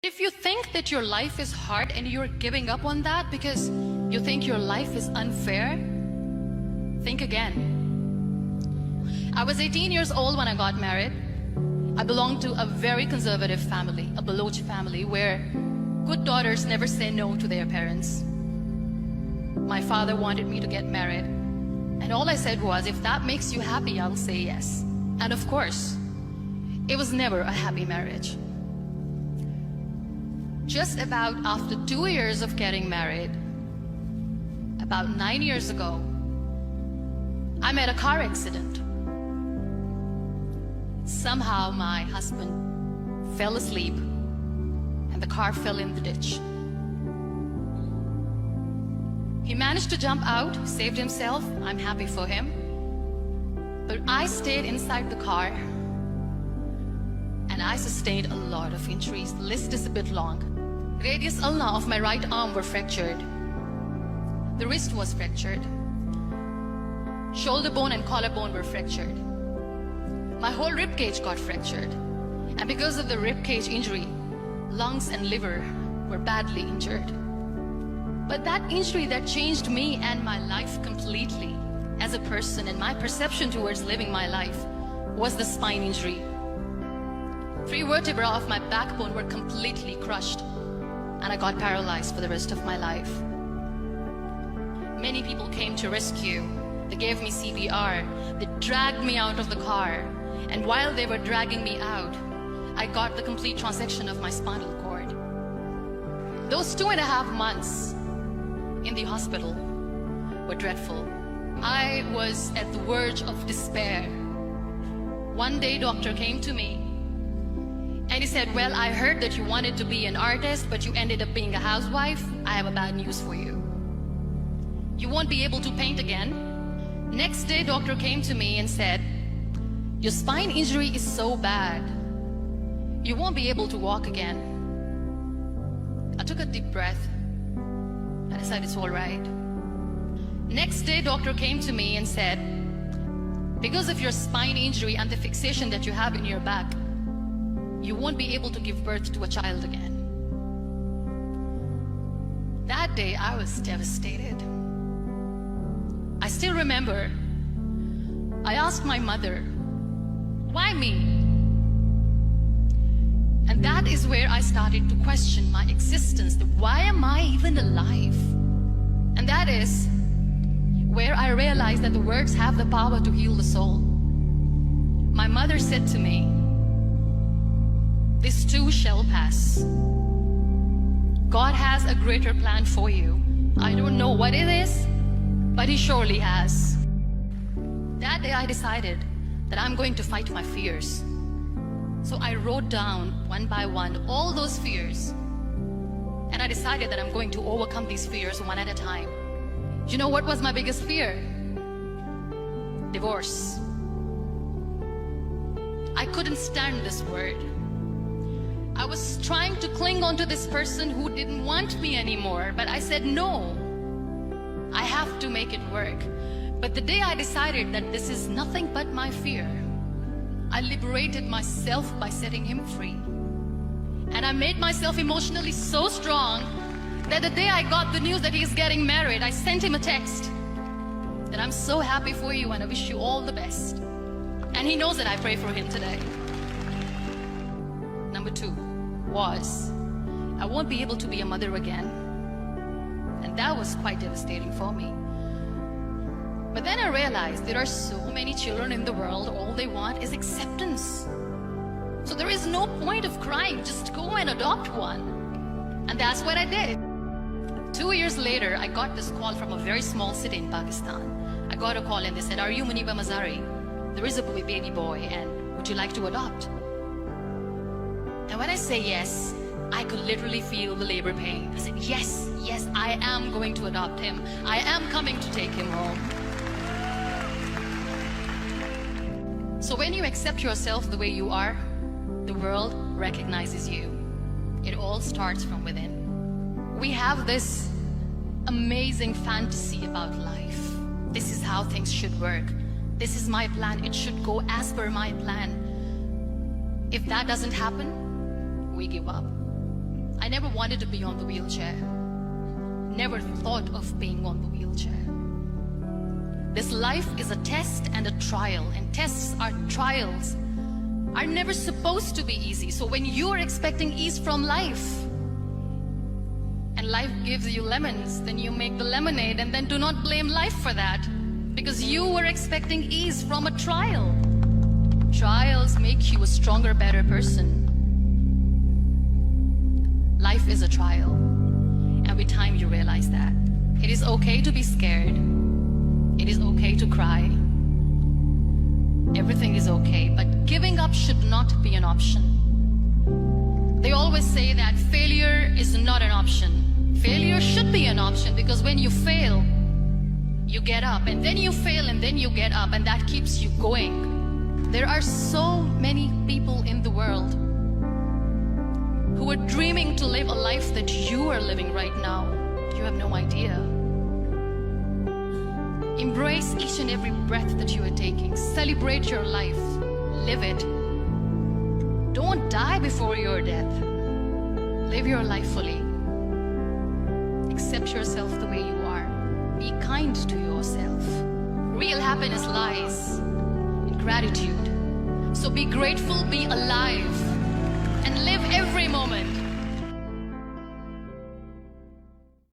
If you think that your life is hard and you're giving up on that because you think your life is unfair, think again. I was 18 years old when I got married. I belonged to a very conservative family, a Baloch family, where good daughters never say no to their parents. My father wanted me to get married, and all I said was, if that makes you happy, I'll say yes. And of course, it was never a happy marriage. Just about after 2 years of getting married, about 9 years ago, I met a car accident. Somehow my husband fell asleep and the car fell in the ditch. He managed to jump out, saved himself. I'm happy for him. But I stayed inside the car and I sustained a lot of injuries. The list is a bit long. Radius ulna of my right arm were fractured. The wrist was fractured. Shoulder bone and collarbone were fractured. My whole rib cage got fractured. And because of the rib cage injury, lungs and liver were badly injured. But that injury that changed me and my life completely as a person and my perception towards living my life was the spine injury. 3 vertebrae of my backbone were completely crushed, and I got paralyzed for the rest of my life. Many people came to rescue. They gave me CPR. They dragged me out of the car. And while they were dragging me out, I got the complete transection of my spinal cord. Those 2.5 months in the hospital were dreadful. I was at the verge of despair. One day, doctor came to me and he said, well, I heard that you wanted to be an artist, but you ended up being a housewife. I have a bad news for you. You won't be able to paint again. Next day, doctor came to me and said, your spine injury is so bad, you won't be able to walk again. I took a deep breath and I said, it's all right. Next day, doctor came to me and said, because of your spine injury and the fixation that you have in your back, you won't be able to give birth to a child again. That day, I was devastated. I still remember, I asked my mother, why me? And that is where I started to question my existence. Why am I even alive? And that is where I realized that the words have the power to heal the soul. My mother said to me, this too shall pass. God has a greater plan for you. I don't know what it is, but He surely has. That day I decided that I'm going to fight my fears. So I wrote down one by one all those fears. And I decided that I'm going to overcome these fears one at a time. You know what was my biggest fear? Divorce. I couldn't stand this word. I was trying to cling on to this person who didn't want me anymore, but I said no. I have to make it work. But the day I decided that this is nothing but my fear, I liberated myself by setting him free. And I made myself emotionally so strong that the day I got the news that he's getting married, I sent him a text that I'm so happy for you and I wish you all the best. And he knows that I pray for him today. Number 2 was, I won't be able to be a mother again. And that was quite devastating for me. But then I realized there are so many children in the world, all they want is acceptance. So there is no point of crying, just go and adopt one. And that's what I did. 2 years later, I got this call from a very small city in Pakistan. I got a call and they said, are you Muniba Mazari? There is a baby boy and would you like to adopt? And when I say yes, I could literally feel the labor pain. I said, yes, yes, I am going to adopt him. I am coming to take him home. So when you accept yourself the way you are, the world recognizes you. It all starts from within. We have this amazing fantasy about life. This is how things should work. This is my plan. It should go as per my plan. If that doesn't happen, we give up. I never wanted to be on the wheelchair. Never thought of being on the wheelchair. This life is a test and a trial, and tests are trials are never supposed to be easy. So when you are expecting ease from life, and life gives you lemons, then you make the lemonade, and then do not blame life for that, because you were expecting ease from a trial. Trials make you a stronger, better person. Life is a trial, and with time you realize that. It is okay to be scared. It is okay to cry. Everything is okay, but giving up should not be an option. They always say that failure is not an option. Failure should be an option, because when you fail, you get up, and then you fail, and then you get up, and that keeps you going. There are so many people in the world who are dreaming to live a life that you are living right now. You have no idea. Embrace each and every breath that you are taking. Celebrate your life. Live it. Don't die before your death. Live your life fully. Accept yourself the way you are. Be kind to yourself. Real happiness lies in gratitude. So be grateful, be alive, and live every moment.